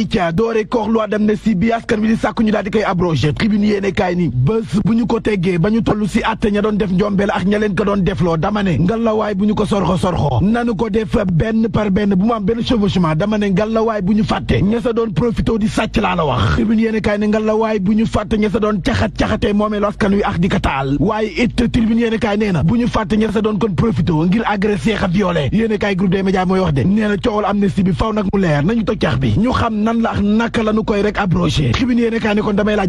ca doore koox loi d'amnistie bi askan wi di sàkku ñu daal di koy abrogé tribune yéene kaay ni bés bu ñu ko teggee ba ñu toll si atte ña doon def njombeel ak ña leen ko doon defloo dama ne ngalawaay bu ñu ko sorxo nanu ko def benn par benn bu mu am benn chevauchement dama ne ngalawaay bu ñu fàtte ña sa doon profité di sàcc laa la wax tribune yéene kaay ne ngalawaay bu ñu fàtte ña sa doon caxatee moomeelu askan wi ak di ko taal waaye it tribune yéene kaay nee na bu ñu fàtte ña sa doon kon profité ngir agressé xa violé yéene kaay groupe des médias mooy wax de nee na coowal amnistie bi faw nag mu leer nañu toj cax bi ñu xam nan la ak naka la nu koy rek abrogé tribune yéene kaay ne kon damay laaj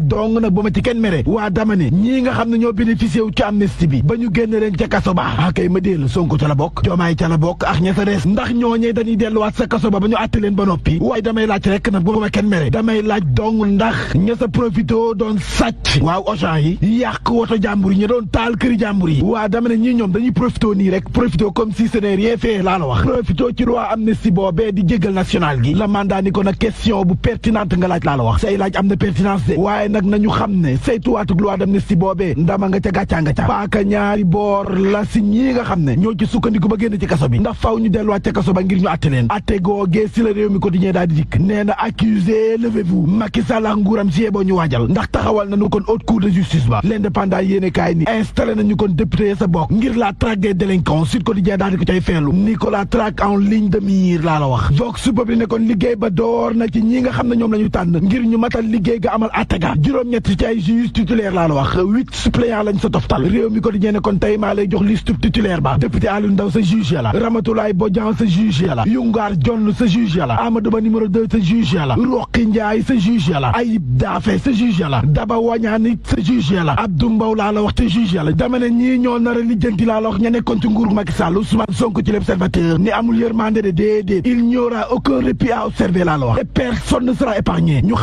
dong nag bu ma ci kenn mere waa dama ne ñii nga xam ne ñoo bénéficié wu ci amnistie bi ba ñu génn leen ca kaso ba akay ma déel Sonko ca la bokk Diomaye ca la bokk ak ña sa des ndax ñooñee dañuy delluwaat sa kaso ba ñu àtte leen ba noppi waaye damay laaj rek nag bu ma kenn mere damay laaj dong ndax ña sa profité doon sàcc waaw Auchan yi yàq woto jàmbur yi ña doon taal këri jàmbur yi waa dama ne ñii ñoom dañuy profité nii rek profité comme si ce n'est rien fait laa la wax profité ci loi amnistie boobee di jéggal national gi la mandat ni ko nag question bu pertinente nga laaj laa la wax say laaj am na pertinence de waaye nag nañu xam ne saytuwaatug loi d'amnistie boobee ndama nga ca gàccaa nga ca paaka ñaari boor la si ñii nga xam ne ñoo ci sukkandiku ba génn ci kaso bi ndax faw ñu delluwaat ca kaso ba ngir ñu atte leen atte googee si la réew mi quotidien daal di dikk nee na accusé levez-vous Macky Sall ak nguuram si boo ñu waajal ndax taxawal nañu kon haute cour de justice ba l'indépendant yéene kaay ni installé nañu kon député ya sa bokk ngir la traque des délinquants Sud Quotidien daal di ko cay feelu Nicolas traque en ligne de mire laa la wax vox populi ne kon liggéey ba door na ci ñi nga xam ne ñoom la ñu tànn ngir ñu matal liggéey ga amal attaga juróom-ñett ci ay juge titulaire laa la wax 8 suppléants lañ sa toftal réew mi Quotidien ne kon tey maa lay jox liste titulaire ba député Aliou Ndao sa juge ya la Ramatoulaye Bodian sa juge ya la Youngar Dione sa juge ya la Amadou Ba numéro 2 sa juge ya la Roqi Ndiaye sa juge ya la Ayib Daffé sa juge ya la Daba Wañaan sa juge ya la Abdou Mbow laa la wax te juge ya la dama ne ñii ñoo nar a lijjanti laa la wax ña nekkoon ci nguuru Macky Sall Ousmane Sonko ci l'Observateur ni amul yërmande de déedéet il n'y aura aucun répit à observer laa la wax et personne ne sera épargné